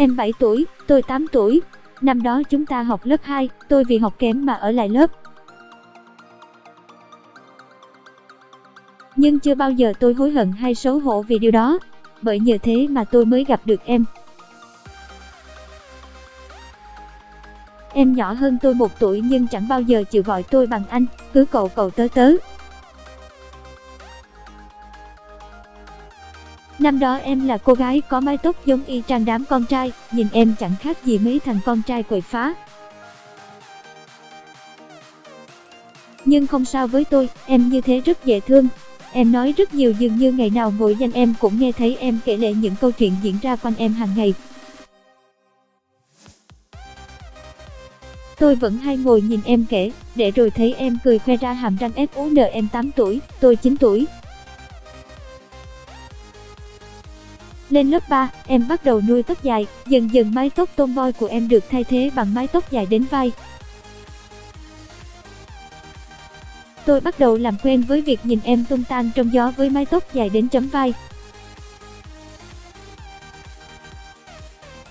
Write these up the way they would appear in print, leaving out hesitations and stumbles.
Em 7 tuổi, tôi 8 tuổi. Năm đó chúng ta học lớp 2, tôi vì học kém mà ở lại lớp. Nhưng chưa bao giờ tôi hối hận hay xấu hổ vì điều đó. Bởi nhờ thế mà tôi mới gặp được em. Em nhỏ hơn tôi 1 tuổi nhưng chẳng bao giờ chịu gọi tôi bằng anh, cứ cậu cậu tớ tớ. Năm đó em là cô gái có mái tóc giống y chang đám con trai, nhìn em chẳng khác gì mấy thằng con trai quậy phá. Nhưng không sao với tôi, em như thế rất dễ thương. Em nói rất nhiều, dường như ngày nào ngồi danh em cũng nghe thấy em kể lể những câu chuyện diễn ra quanh em hàng ngày. Tôi vẫn hay ngồi nhìn em kể, để rồi thấy em cười khoe ra hàm răng FUN. Em 8 tuổi, tôi 9 tuổi. Lên lớp 3, em bắt đầu nuôi tóc dài, dần dần mái tóc tomboy của em được thay thế bằng mái tóc dài đến vai. Tôi bắt đầu làm quen với việc nhìn em tung tăng trong gió với mái tóc dài đến chấm vai.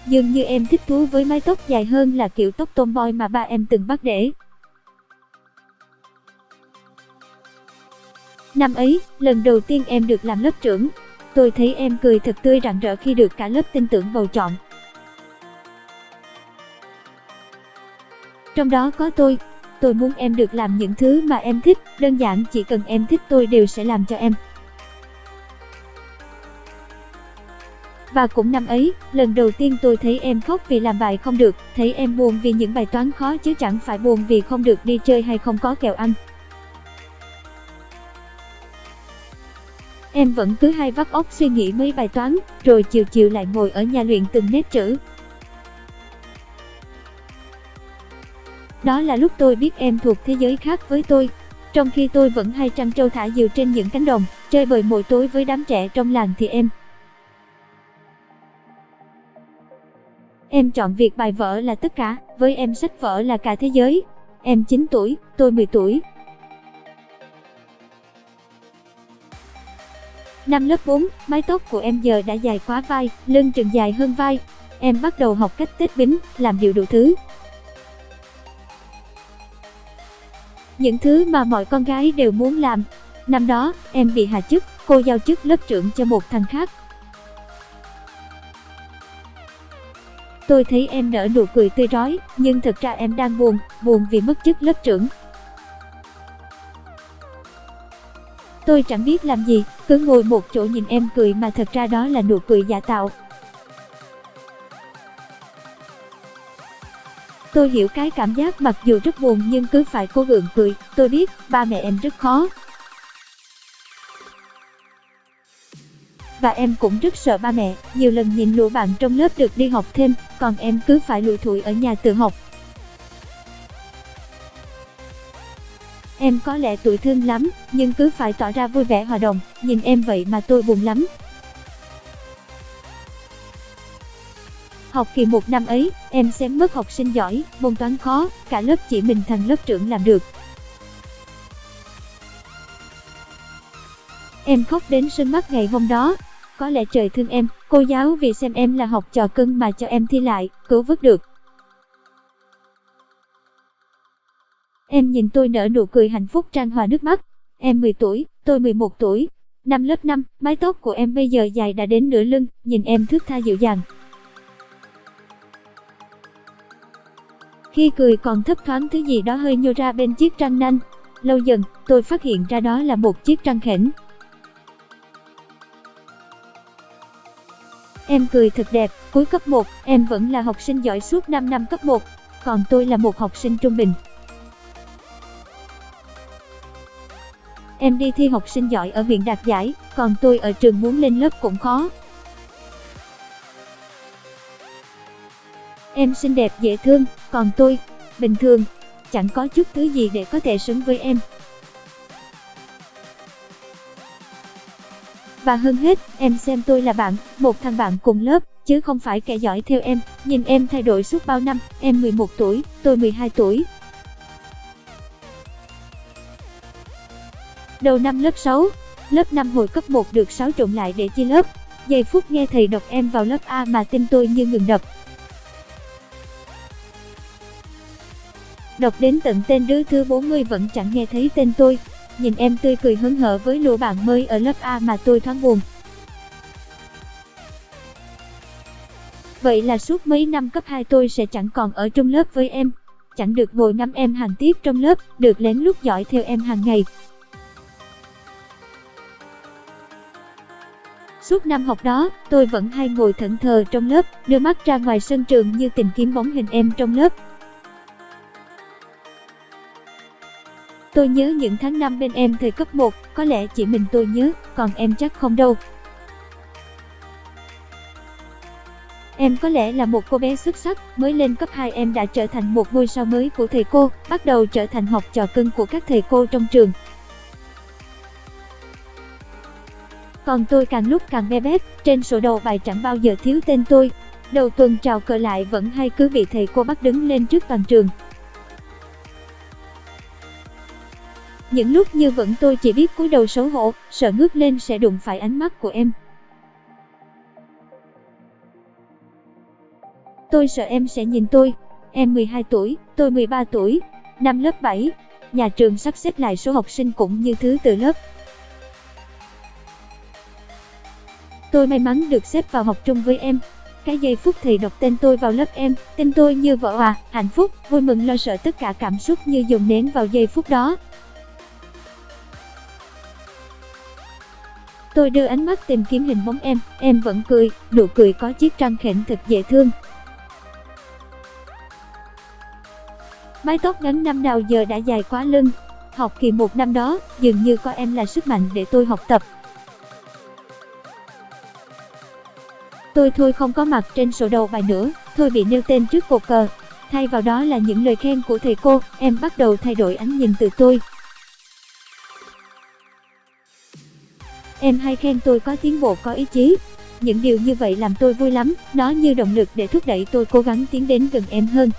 Dường như em thích thú với mái tóc dài hơn là kiểu tóc tomboy mà ba em từng bắt để. Năm ấy, lần đầu tiên em được làm lớp trưởng. Tôi thấy em cười thật tươi rạng rỡ khi được cả lớp tin tưởng bầu chọn. Trong đó có tôi. Tôi muốn em được làm những thứ mà em thích, đơn giản chỉ cần em thích tôi đều sẽ làm cho em. Và cũng năm ấy, lần đầu tiên tôi thấy em khóc vì làm bài không được, thấy em buồn vì những bài toán khó chứ chẳng phải buồn vì không được đi chơi hay không có kẹo ăn. Em vẫn cứ hay vắt óc suy nghĩ mấy bài toán, rồi chiều chiều lại ngồi ở nhà luyện từng nét chữ. Đó là lúc tôi biết em thuộc thế giới khác với tôi. Trong khi tôi vẫn hay trăn trâu thả diều trên những cánh đồng, chơi bời mỗi tối với đám trẻ trong làng thì em chọn việc bài vở là tất cả, với em sách vở là cả thế giới. Em 9 tuổi, tôi 10 tuổi. Năm lớp 4, mái tóc của em giờ đã dài quá vai, lưng chừng dài hơn vai. Em bắt đầu học cách tết bính, làm điều đủ thứ. Những thứ mà mọi con gái đều muốn làm. Năm đó, em bị hạ chức, cô giao chức lớp trưởng cho một thằng khác. Tôi thấy em nở nụ cười tươi rói, nhưng thực ra em đang buồn vì mất chức lớp trưởng. Tôi chẳng biết làm gì, cứ ngồi một chỗ nhìn em cười mà thật ra đó là nụ cười giả tạo. Tôi hiểu cái cảm giác mặc dù rất buồn nhưng cứ phải cố gượng cười. Tôi biết, ba mẹ em rất khó. Và em cũng rất sợ ba mẹ, nhiều lần nhìn lũ bạn trong lớp được đi học thêm, còn em cứ phải lủi thủi ở nhà tự học. Em có lẽ tủi thân lắm, nhưng cứ phải tỏ ra vui vẻ hòa đồng, nhìn em vậy mà tôi buồn lắm. Học kỳ 1 năm ấy, em xém mất học sinh giỏi, môn toán khó, cả lớp chỉ mình thằng lớp trưởng làm được. Em khóc đến sưng mắt ngày hôm đó. Có lẽ trời thương em, cô giáo vì xem em là học trò cưng mà cho em thi lại, cứu vớt được. Em nhìn tôi nở nụ cười hạnh phúc tràn hòa nước mắt. Em 10 tuổi, tôi 11 tuổi. Năm lớp 5, mái tóc của em bây giờ dài đã đến nửa lưng, nhìn em thướt tha dịu dàng. Khi cười còn thấp thoáng thứ gì đó hơi nhô ra bên chiếc răng nanh. Lâu dần, tôi phát hiện ra đó là một chiếc răng khểnh. Em cười thật đẹp. Cuối cấp 1, em vẫn là học sinh giỏi suốt 5 năm cấp 1, còn tôi là một học sinh trung bình. Em đi thi học sinh giỏi ở huyện đạt giải, còn tôi ở trường muốn lên lớp cũng khó. Em xinh đẹp dễ thương, còn tôi, bình thường, chẳng có chút thứ gì để có thể xứng với em. Và hơn hết, em xem tôi là bạn, một thằng bạn cùng lớp, chứ không phải kẻ giỏi theo em. Nhìn em thay đổi suốt bao năm, em 11 tuổi, tôi 12 tuổi. Đầu năm lớp 6, lớp 5 hồi cấp 1 được xáo trộn lại để chia lớp. Giây phút nghe thầy đọc em vào lớp A mà tim tôi như ngừng đập. đọc đến tận tên đứa thứ 40 vẫn chẳng nghe thấy tên tôi. Nhìn em tươi cười hớn hở với lũ bạn mới ở lớp A mà tôi thoáng buồn. Vậy là suốt mấy năm cấp 2 tôi sẽ chẳng còn ở trong lớp với em, chẳng được ngồi ngắm em hàng tiết trong lớp, được lén lút dõi theo em hàng ngày. Suốt năm học đó, tôi vẫn hay ngồi thẫn thờ trong lớp, đưa mắt ra ngoài sân trường như tìm kiếm bóng hình em trong lớp. Tôi nhớ những tháng năm bên em thời cấp 1, có lẽ chỉ mình tôi nhớ, còn em chắc không đâu. Em có lẽ là một cô bé xuất sắc, mới lên cấp 2 em đã trở thành một ngôi sao mới của thầy cô, bắt đầu trở thành học trò cưng của các thầy cô trong trường. Còn tôi càng lúc càng be bét, trên sổ đầu bài chẳng bao giờ thiếu tên tôi. Đầu tuần trào cờ lại vẫn hay cứ bị thầy cô bắt đứng lên trước toàn trường. Những lúc như vẫn tôi chỉ biết cúi đầu xấu hổ, sợ ngước lên sẽ đụng phải ánh mắt của em. Tôi sợ em sẽ nhìn tôi. Em 12 tuổi, tôi 13 tuổi. Năm lớp 7, nhà trường sắp xếp lại số học sinh cũng như thứ tự lớp. Tôi may mắn được xếp vào học chung với em. Cái giây phút thầy đọc tên tôi vào lớp em, tên tôi như vỡ òa, hạnh phúc, vui mừng lo sợ tất cả cảm xúc như dồn nén vào giây phút đó. Tôi đưa ánh mắt tìm kiếm hình bóng em vẫn cười, nụ cười có chiếc răng khểnh thật dễ thương. Mái tóc ngắn năm nào giờ đã dài quá lưng. Học kỳ 1 năm đó, dường như có em là sức mạnh để tôi học tập. Tôi thôi không có mặt trên sổ đầu bài nữa, thôi bị nêu tên trước cột cờ. Thay vào đó là những lời khen của thầy cô, em bắt đầu thay đổi ánh nhìn từ tôi. Em hay khen tôi có tiến bộ, có ý chí. Những điều như vậy làm tôi vui lắm, nó như động lực để thúc đẩy tôi cố gắng tiến đến gần em hơn.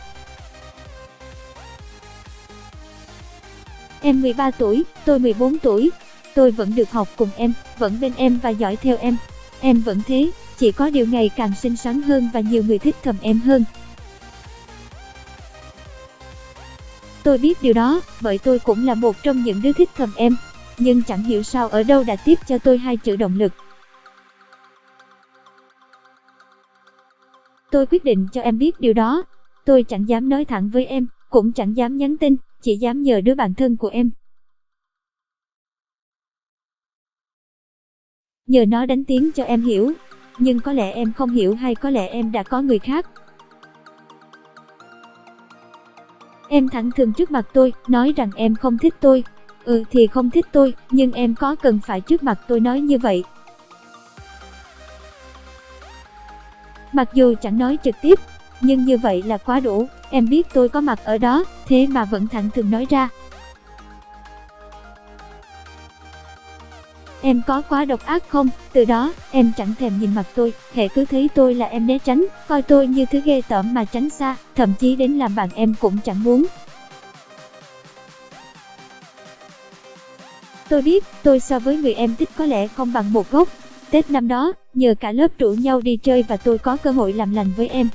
Em 13 tuổi, tôi 14 tuổi. Tôi vẫn được học cùng em, vẫn bên em và dõi theo em. Em vẫn thế, chỉ có điều ngày càng xinh xắn hơn và nhiều người thích thầm em hơn. Tôi biết điều đó, bởi tôi cũng là một trong những đứa thích thầm em. Nhưng chẳng hiểu sao ở đâu đã tiếp cho tôi hai chữ động lực. Tôi quyết định cho em biết điều đó. Tôi chẳng dám nói thẳng với em, cũng chẳng dám nhắn tin, chỉ dám nhờ đứa bạn thân của em. Nhờ nó đánh tiếng cho em hiểu. Nhưng có lẽ em không hiểu, hay có lẽ em đã có người khác. Em thẳng thừng trước mặt tôi, nói rằng em không thích tôi. Thì không thích tôi, nhưng em có cần phải trước mặt tôi nói như vậy. Mặc dù chẳng nói trực tiếp, nhưng như vậy là quá đủ. Em biết tôi có mặt ở đó, thế mà vẫn thẳng thừng nói ra. Em có quá độc ác không? Từ đó, em chẳng thèm nhìn mặt tôi, hễ cứ thấy tôi là em né tránh, coi tôi như thứ ghê tởm mà tránh xa, thậm chí đến làm bạn em cũng chẳng muốn. Tôi biết, tôi so với người em thích có lẽ không bằng một gốc. Tết năm đó, nhờ cả lớp rủ nhau đi chơi và tôi có cơ hội làm lành với em.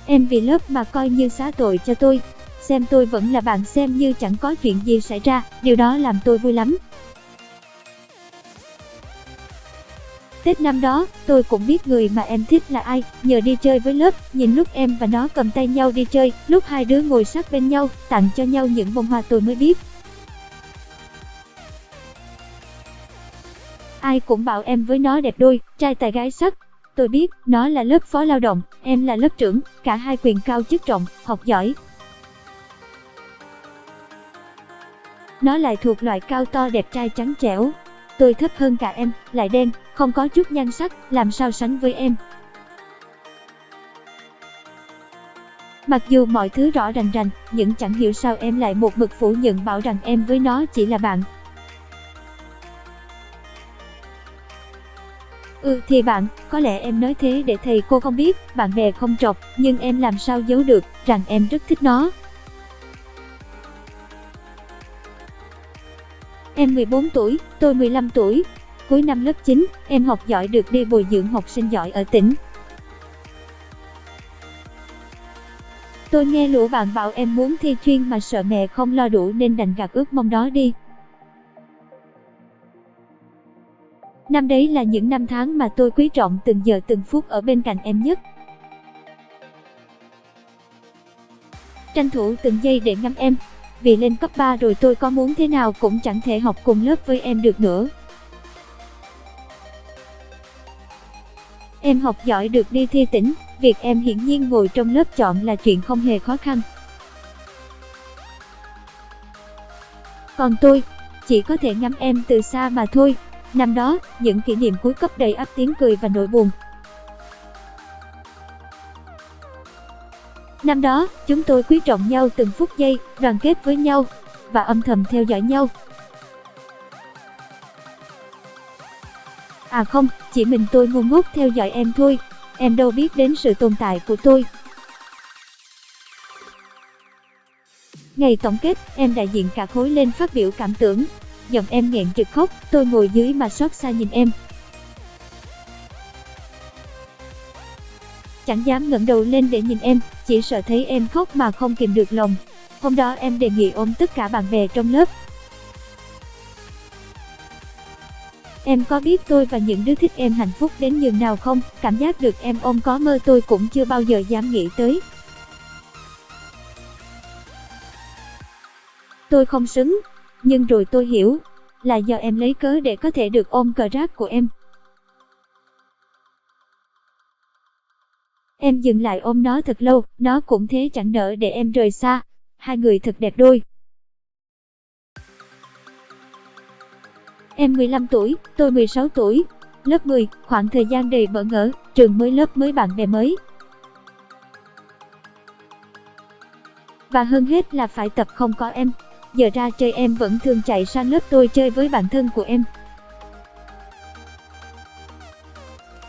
Em vì lớp mà coi như xá tội cho tôi. Xem tôi vẫn là bạn, xem như chẳng có chuyện gì xảy ra, điều đó làm tôi vui lắm. Tết năm đó, tôi cũng biết người mà em thích là ai, nhờ đi chơi với lớp, nhìn lúc em và nó cầm tay nhau đi chơi, lúc hai đứa ngồi sát bên nhau, tặng cho nhau những bông hoa tôi mới biết. Ai cũng bảo em với nó đẹp đôi, trai tài gái sắc. Tôi biết, nó là lớp phó lao động, em là lớp trưởng, cả hai quyền cao chức trọng, học giỏi. Nó lại thuộc loại cao to đẹp trai trắng trẻo. Tôi thấp hơn cả em, lại đen, không có chút nhan sắc, làm sao sánh với em. Mặc dù mọi thứ rõ rành rành, nhưng chẳng hiểu sao em lại một mực phủ nhận, bảo rằng em với nó chỉ là bạn. Thì bạn, có lẽ em nói thế để thầy cô không biết, bạn bè không trọc, nhưng em làm sao giấu được rằng em rất thích nó. Em 14 tuổi, tôi 15 tuổi. Cuối năm lớp 9, em học giỏi được đi bồi dưỡng học sinh giỏi ở tỉnh. Tôi nghe lũ bạn bảo em muốn thi chuyên mà sợ mẹ không lo đủ nên đành gạt ước mong đó đi. Năm đấy là những năm tháng mà tôi quý trọng từng giờ từng phút ở bên cạnh em nhất. Tranh thủ từng giây để ngắm em. Vì lên cấp 3 rồi tôi có muốn thế nào cũng chẳng thể học cùng lớp với em được nữa. Em học giỏi được đi thi tỉnh, việc em hiển nhiên ngồi trong lớp chọn là chuyện không hề khó khăn. Còn tôi, chỉ có thể ngắm em từ xa mà thôi. Năm đó, những kỷ niệm cuối cấp đầy ắp tiếng cười và nỗi buồn. Năm đó, chúng tôi quý trọng nhau từng phút giây, đoàn kết với nhau và âm thầm theo dõi nhau. À không, chỉ mình tôi ngu ngốc theo dõi em thôi, em đâu biết đến sự tồn tại của tôi. Ngày tổng kết, em đại diện cả khối lên phát biểu cảm tưởng. Giọng em nghẹn trực khóc, tôi ngồi dưới mà xót xa nhìn em. Chẳng dám ngẩng đầu lên để nhìn em, chỉ sợ thấy em khóc mà không kìm được lòng. Hôm đó em đề nghị ôm tất cả bạn bè trong lớp. Em có biết tôi và những đứa thích em hạnh phúc đến nhường nào không? Cảm giác được em ôm có mơ tôi cũng chưa bao giờ dám nghĩ tới. Tôi không xứng, nhưng rồi tôi hiểu, là do em lấy cớ để có thể được ôm cờ rác của em. Em dừng lại ôm nó thật lâu, nó cũng thế chẳng nỡ để em rời xa. Hai người thật đẹp đôi. Em 15 tuổi, tôi 16 tuổi. Lớp 10, khoảng thời gian đầy bỡ ngỡ, trường mới lớp mới bạn bè mới. Và hơn hết là phải tập không có em. Giờ ra chơi em vẫn thường chạy sang lớp tôi chơi với bạn thân của em.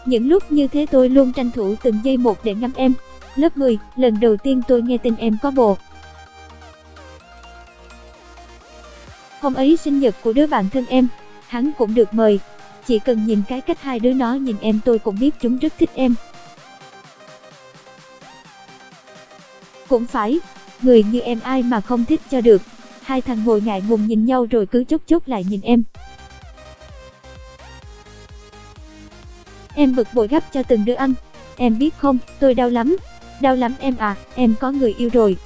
Những lúc như thế tôi luôn tranh thủ từng giây một để ngắm em. Lớp 10, lần đầu tiên tôi nghe tin em có bồ. Hôm ấy sinh nhật của đứa bạn thân em, hắn cũng được mời. Chỉ cần nhìn cái cách hai đứa nó nhìn em tôi cũng biết chúng rất thích em. Cũng phải, người như em ai mà không thích cho được. Hai thằng ngồi ngại ngùng nhìn nhau rồi cứ chốc lại nhìn em. Em bực bội gắp cho từng đứa ăn. Em biết không, tôi đau lắm em à, em có người yêu rồi.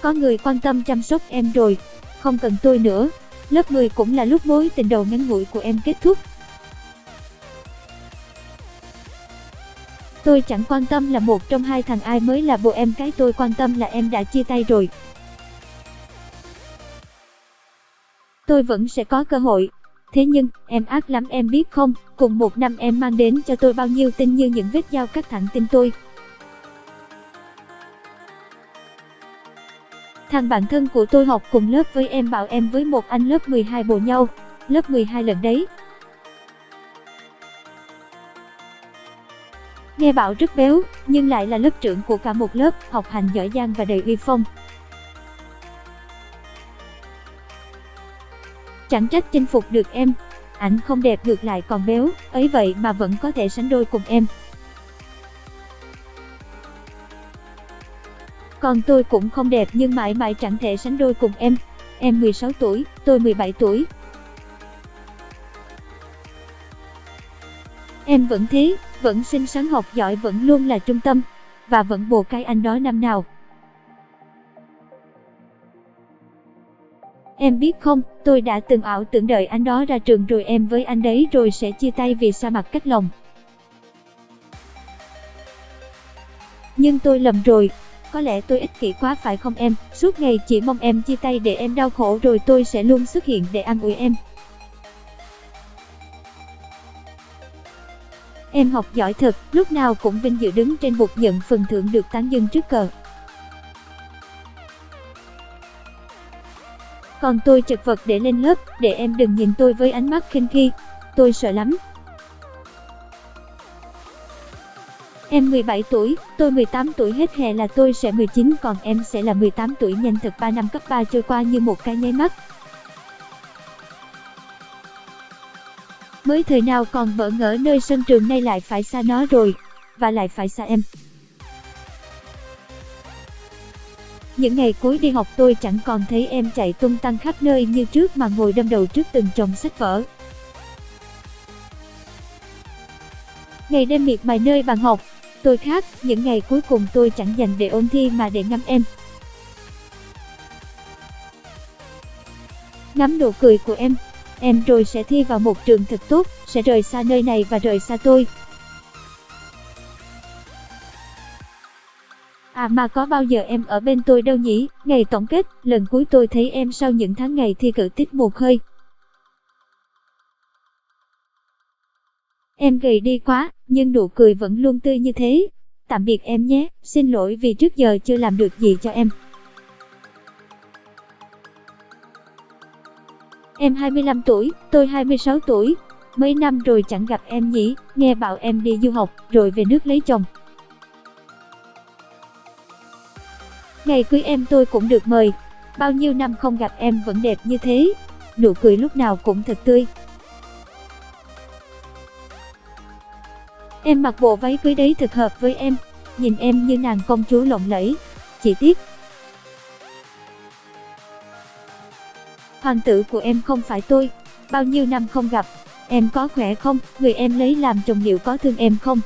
Có người quan tâm chăm sóc em rồi, không cần tôi nữa. Lớp 10 cũng là lúc mối tình đầu ngắn ngủi của em kết thúc. Tôi chẳng quan tâm là một trong hai thằng ai mới là bồ em, cái tôi quan tâm là em đã chia tay rồi. Tôi vẫn sẽ có cơ hội. Thế nhưng, em ác lắm em biết không, cùng một năm em mang đến cho tôi bao nhiêu tin như những vết dao cắt thẳng tim tôi. Thằng bạn thân của tôi học cùng lớp với em bảo em với một anh lớp 12 bồ nhau, lớp 12 lần đấy. Nghe bảo rất béo, nhưng lại là lớp trưởng của cả một lớp, học hành giỏi giang và đầy uy phong. Chẳng trách chinh phục được em, ảnh không đẹp ngược lại còn béo, ấy vậy mà vẫn có thể sánh đôi cùng em. Còn tôi cũng không đẹp nhưng mãi mãi chẳng thể sánh đôi cùng em. Em 16 tuổi, tôi 17 tuổi. Em vẫn thế, vẫn xinh xắn học giỏi, vẫn luôn là trung tâm, và vẫn bồ cái anh đó năm nào. Em biết không, tôi đã từng ảo tưởng đợi anh đó ra trường rồi em với anh đấy rồi sẽ chia tay vì xa mặt cách lòng. Nhưng tôi lầm rồi, có lẽ tôi ích kỷ quá phải không em, suốt ngày chỉ mong em chia tay để em đau khổ rồi tôi sẽ luôn xuất hiện để an ủi em. Em học giỏi thật, lúc nào cũng vinh dự đứng trên bục nhận phần thưởng được tán dương trước cờ. Còn tôi chật vật để lên lớp, để em đừng nhìn tôi với ánh mắt khinh khi. Tôi sợ lắm. Em 17 tuổi, tôi 18 tuổi, hết hè là tôi sẽ 19 còn em sẽ là 18 tuổi, nhanh thật 3 năm cấp 3 trôi qua như một cái nháy mắt. Mới thời nào còn bỡ ngỡ nơi sân trường nay lại phải xa nó rồi. và lại phải xa em. Những ngày cuối đi học tôi chẳng còn thấy em chạy tung tăng khắp nơi như trước mà ngồi đâm đầu trước từng chồng sách vở. Ngày đêm miệt mài nơi bàn học, tôi khác, những ngày cuối cùng tôi chẳng dành để ôn thi mà để ngắm em. Ngắm nụ cười của em rồi sẽ thi vào một trường thật tốt, sẽ rời xa nơi này và rời xa tôi. À mà có bao giờ em ở bên tôi đâu nhỉ? Ngày tổng kết, lần cuối tôi thấy em sau những tháng ngày thi cử tiết mồ hôi. Em gầy đi quá, nhưng nụ cười vẫn luôn tươi như thế. Tạm biệt em nhé, xin lỗi vì trước giờ chưa làm được gì cho em. Em 25 tuổi, tôi 26 tuổi. Mấy năm rồi chẳng gặp em nhỉ, nghe bảo em đi du học, rồi về nước lấy chồng. Ngày cưới em tôi cũng được mời. Bao nhiêu năm không gặp em vẫn đẹp như thế. Nụ cười lúc nào cũng thật tươi. Em mặc bộ váy cưới đấy thật hợp với em. Nhìn em như nàng công chúa lộng lẫy. Chỉ tiếc hoàng tử của em không phải tôi. Bao nhiêu năm không gặp, em có khỏe không? Người em lấy làm chồng liệu có thương em không?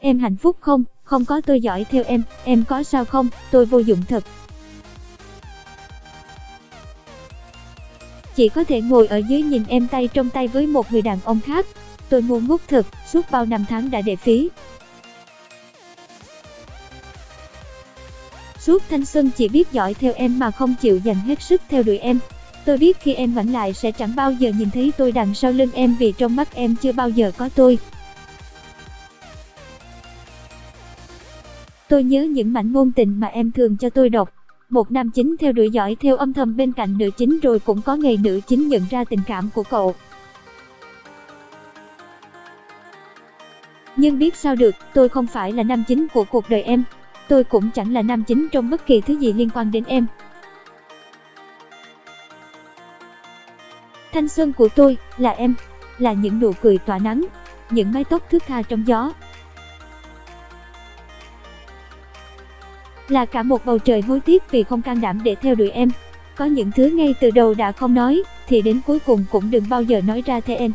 Em hạnh phúc không? Không có tôi dõi theo em có sao không? Tôi vô dụng thật. Chỉ có thể ngồi ở dưới nhìn em tay trong tay với một người đàn ông khác. Tôi ngu ngốc thật, suốt bao năm tháng đã để phí. Suốt thanh xuân chỉ biết dõi theo em mà không chịu dành hết sức theo đuổi em. Tôi biết khi em ngoảnh lại sẽ chẳng bao giờ nhìn thấy tôi đằng sau lưng em vì trong mắt em chưa bao giờ có tôi. Tôi nhớ những mảnh ngôn tình mà em thường cho tôi đọc. Một nam chính theo đuổi dõi theo âm thầm bên cạnh nữ chính rồi cũng có ngày nữ chính nhận ra tình cảm của cậu. Nhưng biết sao được, tôi không phải là nam chính của cuộc đời em. Tôi cũng chẳng là nam chính trong bất kỳ thứ gì liên quan đến em. Thanh xuân của tôi là em, là những nụ cười tỏa nắng, những mái tóc thướt tha trong gió. Là cả một bầu trời hối tiếc vì không can đảm để theo đuổi em. Có những thứ ngay từ đầu đã không nói, thì đến cuối cùng cũng đừng bao giờ nói ra theo em.